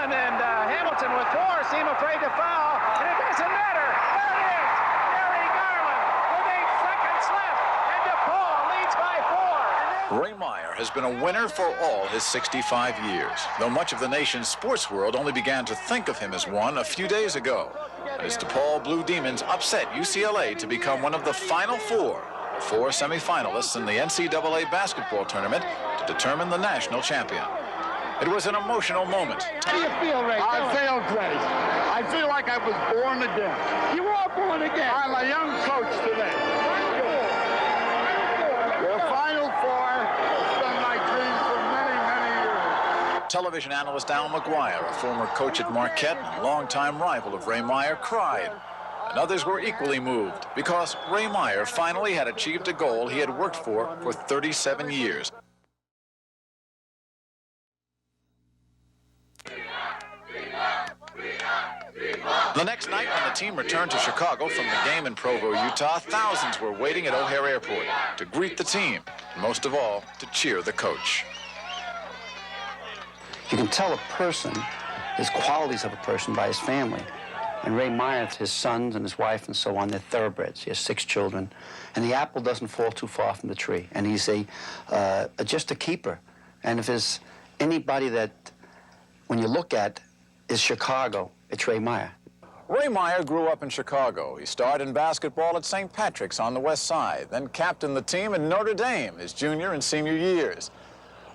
Garland and Hamilton with four seem afraid to foul, and it doesn't matter. There it is. Gary Garland with 8 seconds left, and DePaul leads by 4. Ray Meyer has been a winner for all his 65 years, though much of the nation's sports world only began to think of him as one a few days ago, as DePaul Blue Demons upset UCLA to become one of the final four semifinalists in the NCAA basketball tournament to determine the national champion. It was an emotional moment. How do you feel, Ray? I feel great. I feel like I was born again. You are born again. I'm a young coach today. The Final Four has been my dream for many, many years. Television analyst Al Aguirre, a former coach at Marquette and longtime rival of Ray Meyer, cried. And others were equally moved because Ray Meyer finally had achieved a goal he had worked for 37 years. The next night, when the team returned to Chicago from the game in Provo, Utah, thousands were waiting at O'Hare Airport to greet the team, and most of all, to cheer the coach. You can tell a person, his qualities of a person, by his family. And Ray Meyer, his sons and his wife and so on, they're thoroughbreds. He has 6 children. And the apple doesn't fall too far from the tree. And he's just a keeper. And if there's anybody that, when you look at, is Chicago, it's Ray Meyer. Ray Meyer grew up in Chicago. He started in basketball at St. Patrick's on the west side, then captained the team at Notre Dame his junior and senior years.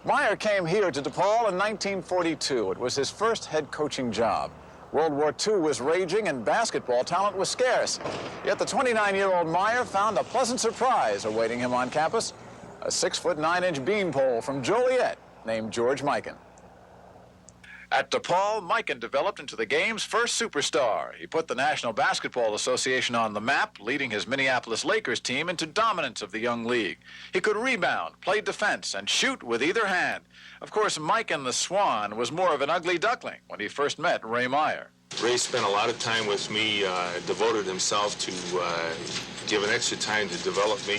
Meyer came here to DePaul in 1942. It was his first head coaching job. World War II was raging and basketball talent was scarce. Yet the 29-year-old Meyer found a pleasant surprise awaiting him on campus, a 6'9" beanpole from Joliet named George Mikan. At DePaul, Mikan developed into the game's first superstar. He put the National Basketball Association on the map, leading his Minneapolis Lakers team into dominance of the young league. He could rebound, play defense, and shoot with either hand. Of course, Mikan the Swan was more of an ugly duckling when he first met Ray Meyer. Ray spent a lot of time with me, devoted himself to give an extra time to develop me.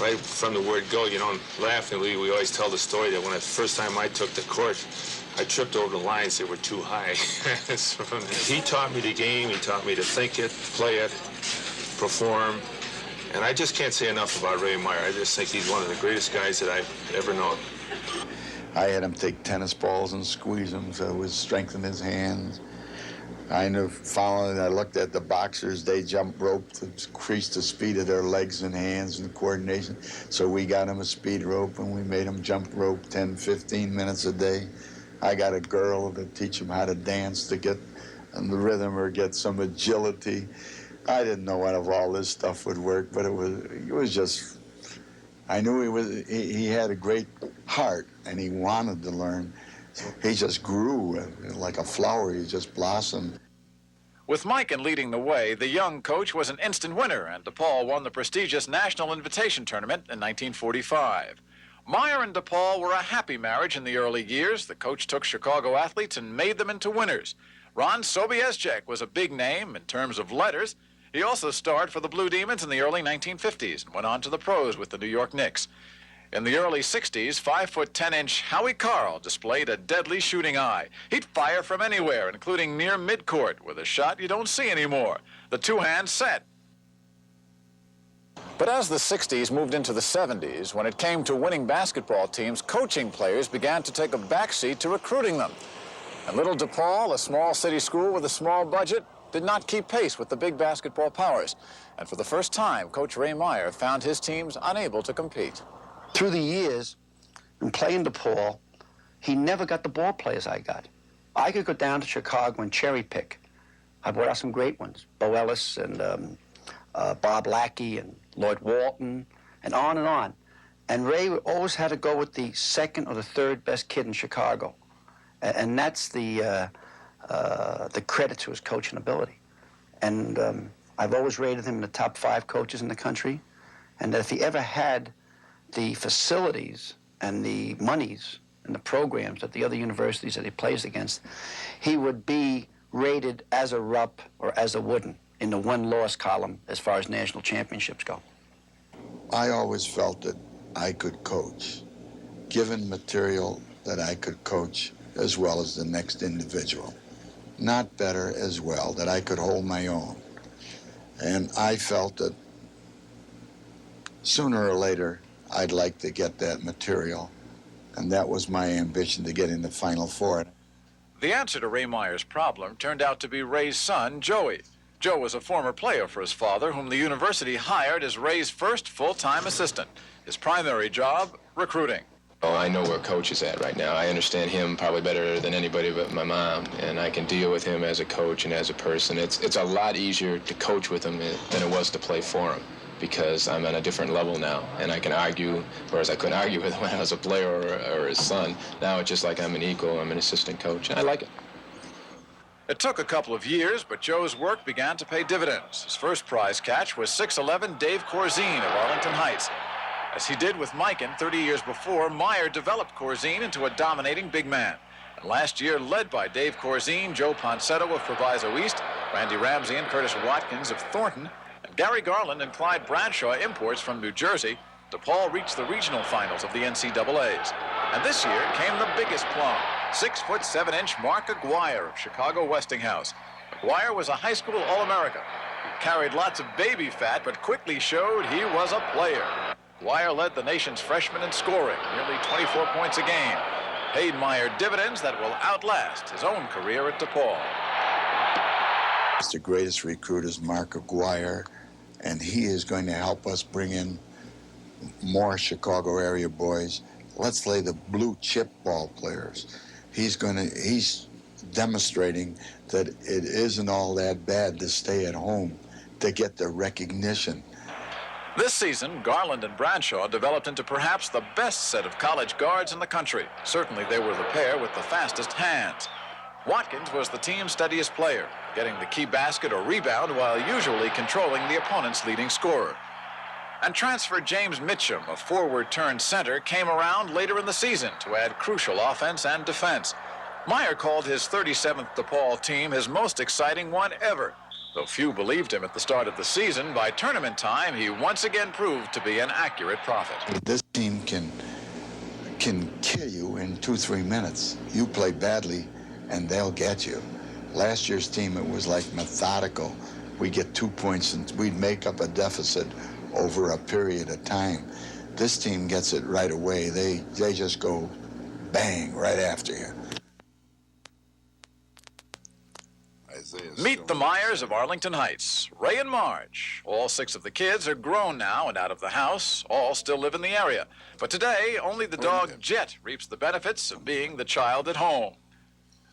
Right from the word go, you know, laughingly, we always tell the story that when the first time I took the court, I tripped over the lines that were too high. So, he taught me the game, he taught me to think it, play it, perform, and I just can't say enough about Ray Meyer. I just think he's one of the greatest guys that I've ever known. I had him take tennis balls and squeeze them so it would strengthen his hands. I looked at the boxers, they jump rope to increase the speed of their legs and hands and coordination. So we got him a speed rope and we made him jump rope 10, 15 minutes a day. I got a girl to teach him how to dance to get in the rhythm or get some agility. I didn't know what of all this stuff would work, but it was just, I knew he had a great heart and he wanted to learn. He just grew like a flower, he just blossomed. With Mikan leading the way, the young coach was an instant winner, and DePaul won the prestigious National Invitation Tournament in 1945. Meyer and DePaul were a happy marriage in the early years. The coach took Chicago athletes and made them into winners. Ron Sobieschek was a big name in terms of letters. He also starred for the Blue Demons in the early 1950s and went on to the pros with the New York Knicks. In the early 60s, 5'10" Howie Carl displayed a deadly shooting eye. He'd fire from anywhere, including near midcourt, with a shot you don't see anymore, the two-hand set. But as the 60s moved into the 70s, when it came to winning basketball teams, coaching players began to take a backseat to recruiting them. And little DePaul, a small city school with a small budget, did not keep pace with the big basketball powers. And for the first time, Coach Ray Meyer found his teams unable to compete. Through the years, in playing DePaul, he never got the ball players I got. I could go down to Chicago and cherry pick. I brought out some great ones, Bo Ellis and Bob Lackey and Lloyd Walton, and on and on. And Ray always had to go with the second or the third best kid in Chicago. And that's the credit to his coaching ability. And I've always rated him in the top 5 coaches in the country. And that if he ever had the facilities and the monies and the programs at the other universities that he plays against, he would be rated as a Rupp or as a Wooden in the win-loss column as far as national championships go. I always felt that I could coach. Given material that I could coach, as well as the next individual. Not better as well, that I could hold my own. And I felt that sooner or later, I'd like to get that material. And that was my ambition, to get in the Final Four. The answer to Ray Meyer's problem turned out to be Ray's son, Joey. Joe was a former player for his father, whom the university hired as Ray's first full-time assistant. His primary job, recruiting. Oh, I know where Coach is at right now. I understand him probably better than anybody but my mom, and I can deal with him as a coach and as a person. It's a lot easier to coach with him than it was to play for him, because I'm at a different level now, and I can argue, whereas I couldn't argue with him when I was a player or his son. Now it's just like I'm an equal, I'm an assistant coach, and I like it. It took a couple of years, but Joe's work began to pay dividends. His first prize catch was 6'11" Dave Corzine of Arlington Heights. As he did with Mikan 30 years before, Meyer developed Corzine into a dominating big man. And last year, led by Dave Corzine, Joe Ponsetto of Proviso East, Randy Ramsey and Curtis Watkins of Thornton, and Gary Garland and Clyde Bradshaw imports from New Jersey, DePaul reached the regional finals of the NCAAs. And this year came the biggest plum, 6'7" Mark Aguirre of Chicago Westinghouse. Aguirre was a high school All-America. He carried lots of baby fat, but quickly showed he was a player. Aguirre led the nation's freshmen in scoring, nearly 24 points a game. Paid Meyer dividends that will outlast his own career at DePaul. The greatest recruit is Mark Aguirre, and he is going to help us bring in more Chicago area boys. Let's lay the blue chip ball players. He's demonstrating that it isn't all that bad to stay at home, to get the recognition. This season, Garland and Bradshaw developed into perhaps the best set of college guards in the country. Certainly they were the pair with the fastest hands. Watkins was the team's steadiest player, getting the key basket or rebound while usually controlling the opponent's leading scorer. And transfer James Mitchum, a forward-turned-center, came around later in the season to add crucial offense and defense. Meyer called his 37th DePaul team his most exciting one ever. Though few believed him at the start of the season, by tournament time, he once again proved to be an accurate prophet. This team can kill you in 2-3 minutes. You play badly, and they'll get you. Last year's team, it was like methodical. We'd get 2 points, and we'd make up a deficit over a period of time. This team gets it right away. They just go bang right after you. Meet the Meyers of Arlington Heights, Ray and Marge. All 6 of the kids are grown now and out of the house. All still live in the area. But today, only the dog Jet reaps the benefits of being the child at home.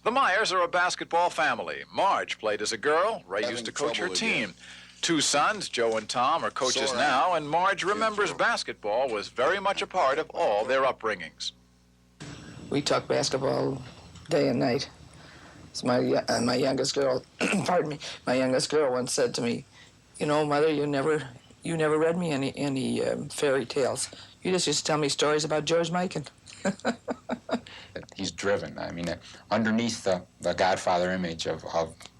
The Meyers are a basketball family. Marge played as a girl. Ray used to coach her team. 2 sons, Joe and Tom, are coaches now, and Marge remembers basketball was very much a part of all their upbringings. We talk basketball day and night. So my youngest girl, pardon me, my youngest girl once said to me, "You know, Mother, you never read me any fairy tales. You just used to tell me stories about George Mikan." He's driven. I mean, underneath the Godfather image of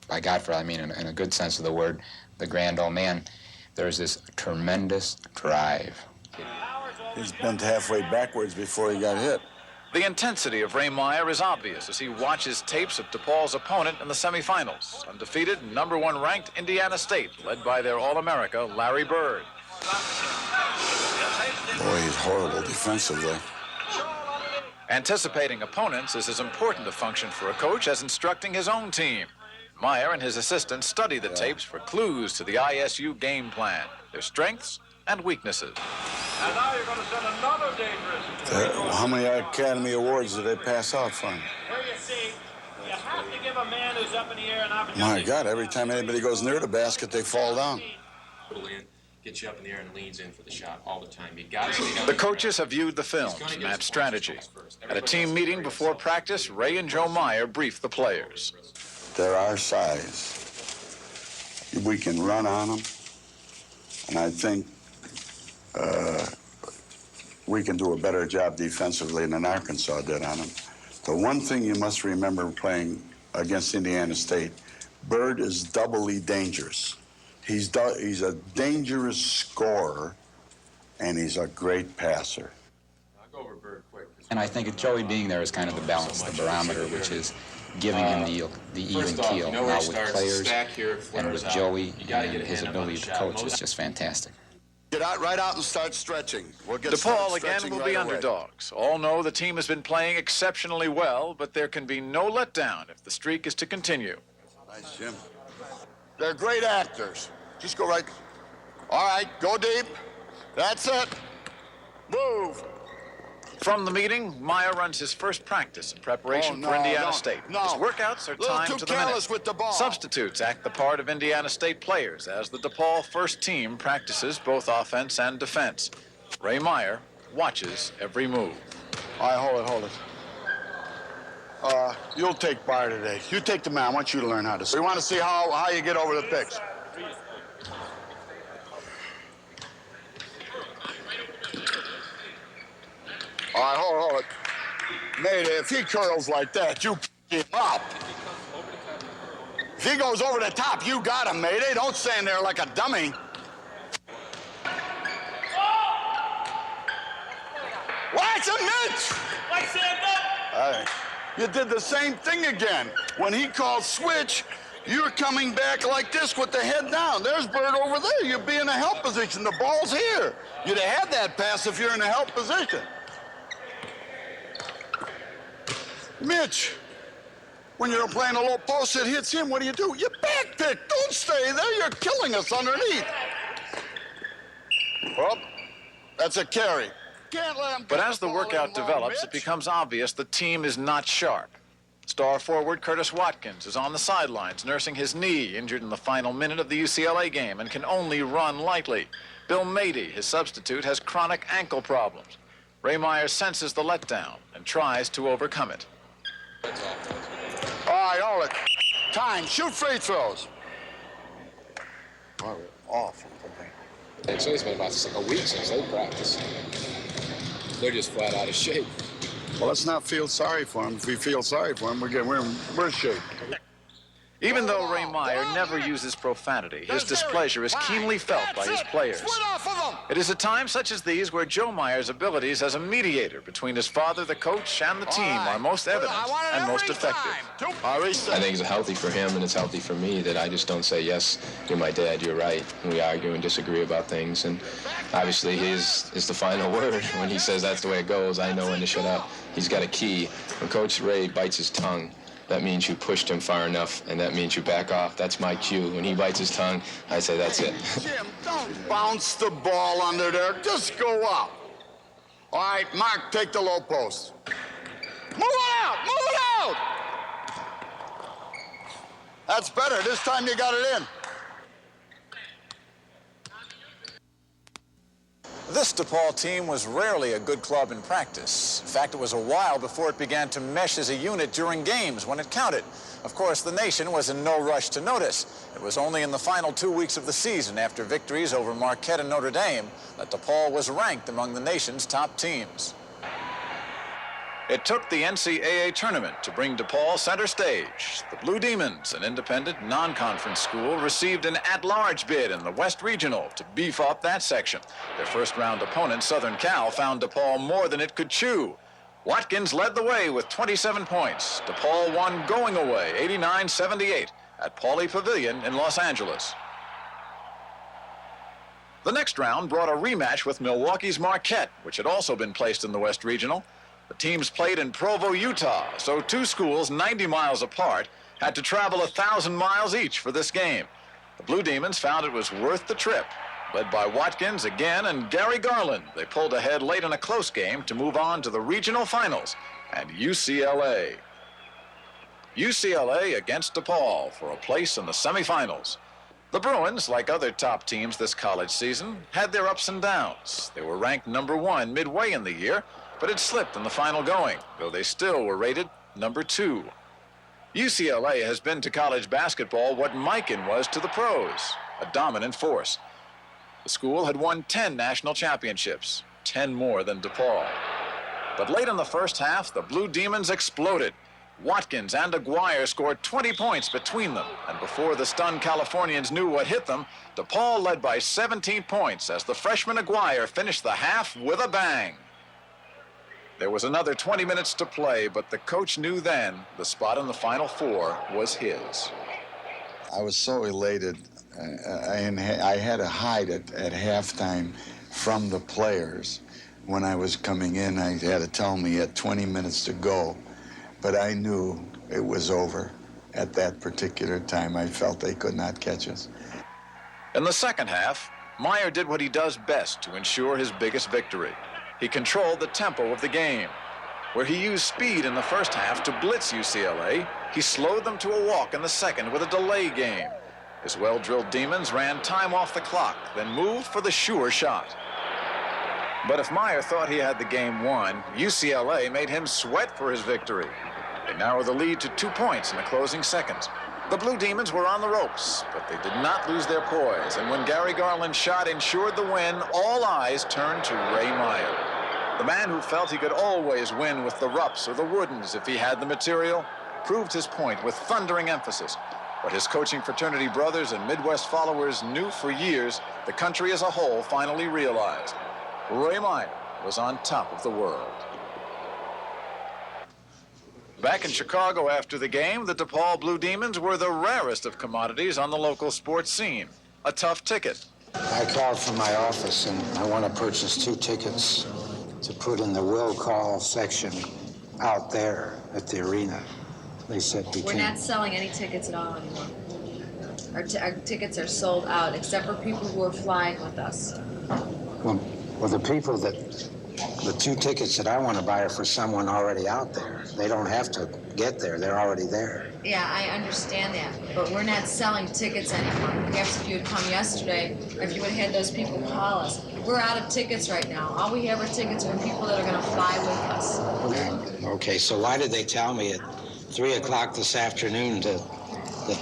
by Godfather, I mean in a good sense of the word, the grand old man, there's this tremendous drive. He's bent halfway backwards before he got hit. The intensity of Ray Meyer is obvious as he watches tapes of DePaul's opponent in the semifinals, undefeated, #1 ranked Indiana State, led by their All-America, Larry Bird. Boy, he's horrible defensively. Anticipating opponents is as important a function for a coach as instructing his own team. Meyer and his assistants study the tapes for clues to the ISU game plan, their strengths and weaknesses. And now you're going to send another dangerous. How many Academy Awards did they pass out for him? Here you see, you have to give a man who's up in the air an opportunity. My God, every time anybody goes near the basket, they fall down. Gets you up in the air and leans in for the shot all the time. You got to The coaches have viewed the film to map strategy. At a team meeting before practice, Ray and Joe Meyer briefed the players. They're our size. We can run on them, and I think we can do a better job defensively than Arkansas did on them. The one thing you must remember playing against Indiana State, Bird is doubly dangerous. He's a dangerous scorer, and he's a great passer. I'll go over Bird quick. And I think Joey being there is kind of the balance, the barometer, which is giving him the even keel. Now with players and with Joey and his ability to coach is just fantastic. Get out, right out and start stretching. We'll get DePaul again will be underdogs. All know the team has been playing exceptionally well, but there can be no letdown if the streak is to continue. Nice, Jim. They're great actors. Just go right. All right, go deep. That's it. Move. From the meeting, Meyer runs his first practice in preparation for Indiana State. His workouts are timed to the minute. With the ball. Substitutes act the part of Indiana State players as the DePaul first team practices both offense and defense. Ray Meyer watches every move. All right, hold it. You'll take bar today. You take the man. I want you to learn how to. We want to see how you get over the picks. All right, hold it. Mayday, if he curls like that, you pick him up. If he goes over the top, you got him, Mayday. Don't stand there like a dummy. Watch him, Mitch! All right. You did the same thing again. When he called switch, you're coming back like this with the head down. There's Bird over there. You'd be in a help position. The ball's here. You'd have had that pass if you're in a help position. Mitch, when you're playing a low post, it hits him. What do? You back pick. Don't stay there. You're killing us underneath. Well, that's a carry. Can't let him. But as the workout develops, it becomes obvious the team is not sharp. Star forward Curtis Watkins is on the sidelines nursing his knee, injured in the final minute of the UCLA game, and can only run lightly. Bill Mady, his substitute, has chronic ankle problems. Ray Meyer senses the letdown and tries to overcome it. All right, hold it. Time. Shoot free throws. Oh, awful. It's only been about a week since they practiced. They're just flat out of shape. Well, let's not feel sorry for him. If we feel sorry for him, we're in worse shape. Even though Ray Meyer never uses profanity, his displeasure is keenly felt by his players. It is at times such as these where Joe Meyer's abilities as a mediator between his father, the coach, and the team are most evident and most effective. I think it's healthy for him and it's healthy for me that I just don't say, yes, you're my dad, you're right. And we argue and disagree about things. And obviously his is the final word. When he says that's the way it goes, I know when to shut up. He's got a key. When Coach Ray bites his tongue, that means you pushed him far enough, and that means you back off. That's my cue. When he bites his tongue, I say, that's it. Jim, don't bounce the ball under there. Just go up. All right, Mark, take the low post. Move it out! Move it out! That's better. This time you got it in. This DePaul team was rarely a good club in practice. In fact, it was a while before it began to mesh as a unit during games when it counted. Of course, the nation was in no rush to notice. It was only in the final 2 weeks of the season, after victories over Marquette and Notre Dame, that DePaul was ranked among the nation's top teams. It took the NCAA tournament to bring DePaul center stage. The Blue Demons, an independent, non-conference school, received an at-large bid in the West Regional to beef up that section. Their first-round opponent, Southern Cal, found DePaul more than it could chew. Watkins led the way with 27 points. DePaul won going away, 89-78, at Pauly Pavilion in Los Angeles. The next round brought a rematch with Milwaukee's Marquette, which had also been placed in the West Regional. The teams played in Provo, Utah, so two schools 90 miles apart had to travel 1,000 miles each for this game. The Blue Demons found it was worth the trip. Led by Watkins again and Gary Garland, they pulled ahead late in a close game to move on to the regional finals and UCLA. UCLA against DePaul for a place in the semifinals. The Bruins, like other top teams this college season, had their ups and downs. They were ranked #1 midway in the year, but it slipped in the final going, though they still were rated #2. UCLA has been to college basketball what Mikan was to the pros, a dominant force. The school had won 10 national championships, 10 more than DePaul. But late in the first half, the Blue Demons exploded. Watkins and Aguirre scored 20 points between them, and before the stunned Californians knew what hit them, DePaul led by 17 points as the freshman Aguirre finished the half with a bang. There was another 20 minutes to play, but the coach knew then the spot in the Final Four was his. I was so elated, and I had to hide it at halftime from the players. When I was coming in, I had to tell them he had 20 minutes to go, but I knew it was over at that particular time. I felt they could not catch us. In the second half, Meyer did what he does best to ensure his biggest victory. He controlled the tempo of the game. Where he used speed in the first half to blitz UCLA, he slowed them to a walk in the second with a delay game. His well-drilled Demons ran time off the clock, then moved for the sure shot. But if Meyer thought he had the game won, UCLA made him sweat for his victory. They narrowed the lead to 2 points in the closing seconds. The Blue Demons were on the ropes, but they did not lose their poise. And when Gary Garland's shot ensured the win, all eyes turned to Ray Meyer. The man who felt he could always win with the Rups or the Woodens if he had the material, proved his point with thundering emphasis. What his coaching fraternity brothers and Midwest followers knew for years, the country as a whole finally realized. Ray Meyer was on top of the world. Back in Chicago after the game, the DePaul Blue Demons were the rarest of commodities on the local sports scene. A tough ticket. I called from my office and I want to purchase 2 tickets to put in the will call section out there at the arena. They said we can't. We're not selling any tickets at all anymore. Our tickets are sold out, except for people who are flying with us. Well, the people the 2 tickets that I want to buy are for someone already out there. They don't have to get there. They're already there. Yeah, I understand that, but we're not selling tickets anymore. Perhaps if you had come yesterday, or if you would have had those people call us. We're out of tickets right now. All we have are tickets for people that are going to fly with us. Okay, so why did they tell me at 3 o'clock this afternoon that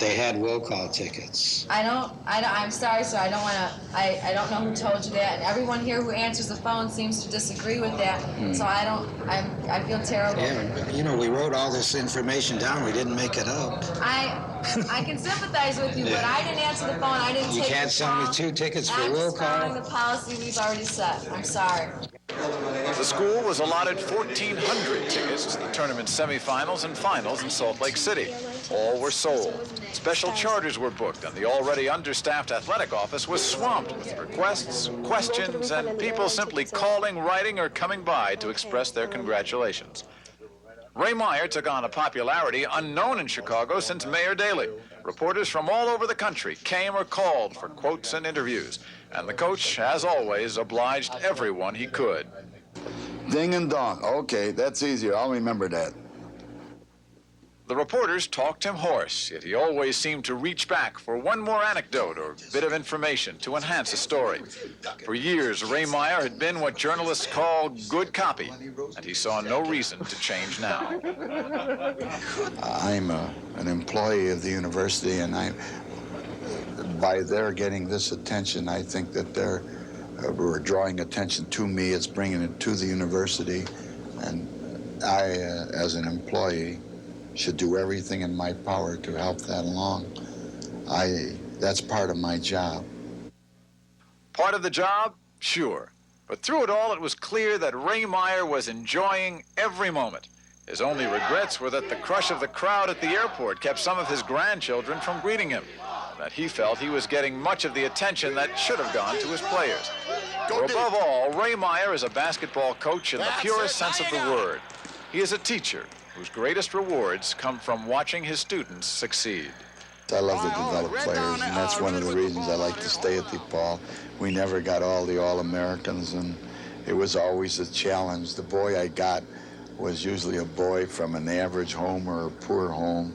they had will call tickets? I'm sorry, sir. I don't know who told you that. And everyone here who answers the phone seems to disagree with that. So I feel terrible. Yeah, we wrote all this information down. We didn't make it up. I can sympathize with you, but I didn't answer the phone. I didn't take the call. You can't sell me 2 tickets for will call? I'm just following the policy we've already set. I'm sorry. The school was allotted 1,400 tickets to the tournament semifinals and finals in Salt Lake City. All were sold. Special charters were booked, and the already understaffed athletic office was swamped with requests, questions, and people simply calling, writing, or coming by to express their congratulations. Ray Meyer took on a popularity unknown in Chicago since Mayor Daley. Reporters from all over the country came or called for quotes and interviews, and the coach, as always, obliged everyone he could. Ding and dong. Okay, that's easier. I'll remember that. The reporters talked him hoarse, yet he always seemed to reach back for one more anecdote or bit of information to enhance a story. For years, Ray Meyer had been what journalists call good copy, and he saw no reason to change now. I'm an employee of the university, and by their getting this attention, I think that we're drawing attention to me. It's bringing it to the university, and I, as an employee, should do everything in my power to help that along. That's part of my job. Part of the job? Sure. But through it all, it was clear that Ray Meyer was enjoying every moment. His only regrets were that the crush of the crowd at the airport kept some of his grandchildren from greeting him, that he felt he was getting much of the attention that should have gone to his players. For above all, Ray Meyer is a basketball coach in the purest sense of the word. He is a teacher whose greatest rewards come from watching his students succeed. I love to develop players, and that's one of the reasons I like to stay at DePaul. We never got all the All-Americans, and it was always a challenge. The boy I got was usually a boy from an average home or a poor home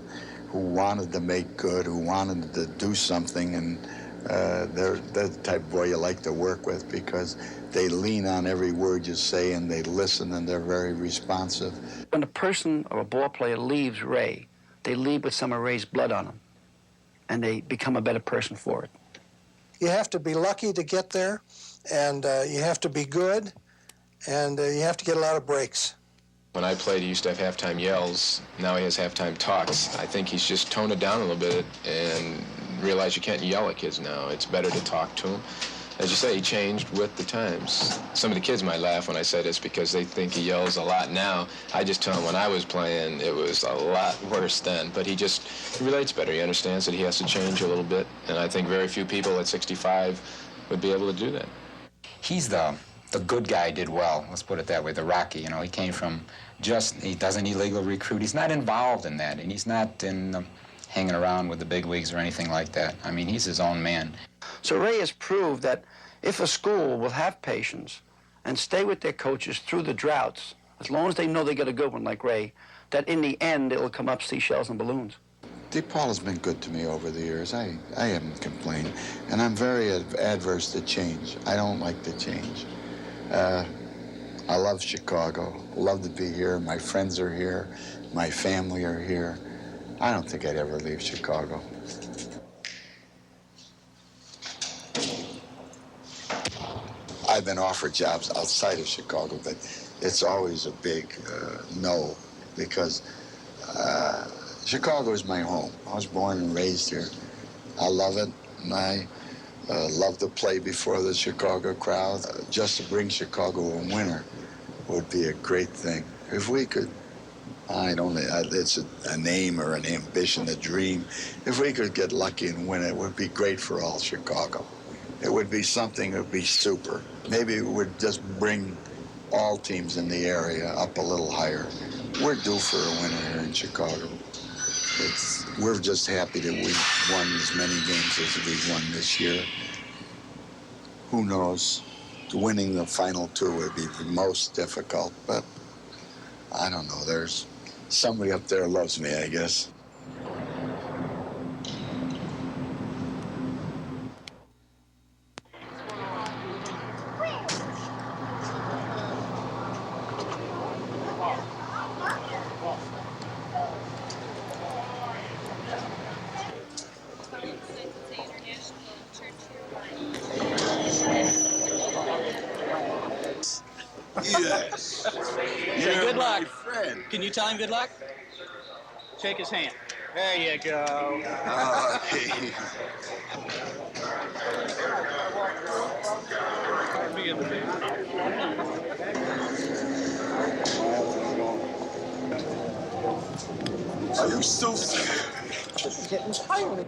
who wanted to make good, who wanted to do something, and they're the type of boy you like to work with because they lean on every word you say and they listen and they're very responsive. When a person or a ball player leaves Ray, they leave with some of Ray's blood on them, and they become a better person for it. You have to be lucky to get there, and you have to be good, and you have to get a lot of breaks. When I played, he used to have halftime yells. Now he has halftime talks. I think he's just toned it down a little bit and realized you can't yell at kids now. It's better to talk to them. as you say, he changed with the times. Some of the kids might laugh when I say this because they think he yells a lot now. I just tell them when I was playing, it was a lot worse then. But he relates better. He understands that he has to change a little bit. And I think very few people at 65 would be able to do that. He's the good guy did well, let's put it that way, the Rocky. You know, he came from he doesn't illegal recruit. He's not involved in that, and he's not in hanging around with the big wigs or anything like that. I mean, he's his own man. So Ray has proved that if a school will have patience and stay with their coaches through the droughts, as long as they know they got a good one like Ray, that in the end it'll come up seashells and balloons. DePaul has been good to me over the years. I haven't complained, and I'm very adverse to change. I don't like to change. I love Chicago. Love to be here. My friends are here. My family are here. I don't think I'd ever leave Chicago. I've been offered jobs outside of Chicago, but it's always a big no, because Chicago is my home. I was born and raised here. I love it, and I love to play before the Chicago crowd. Just to bring Chicago a winner would be a great thing. If we could, it's a name or an ambition, a dream. If we could get lucky and win it would be great for all Chicago. It would be something that would be super. Maybe it would just bring all teams in the area up a little higher. We're due for a winner here in Chicago. We're just happy that we won as many games as we've won this year. Who knows? Winning the final two would be the most difficult, but I don't know. There's somebody up there loves me, I guess. Yes. Say good luck. Friend. Can you tell him good luck? Shake his hand. There you go. Hey. Are you so serious? Getting tired.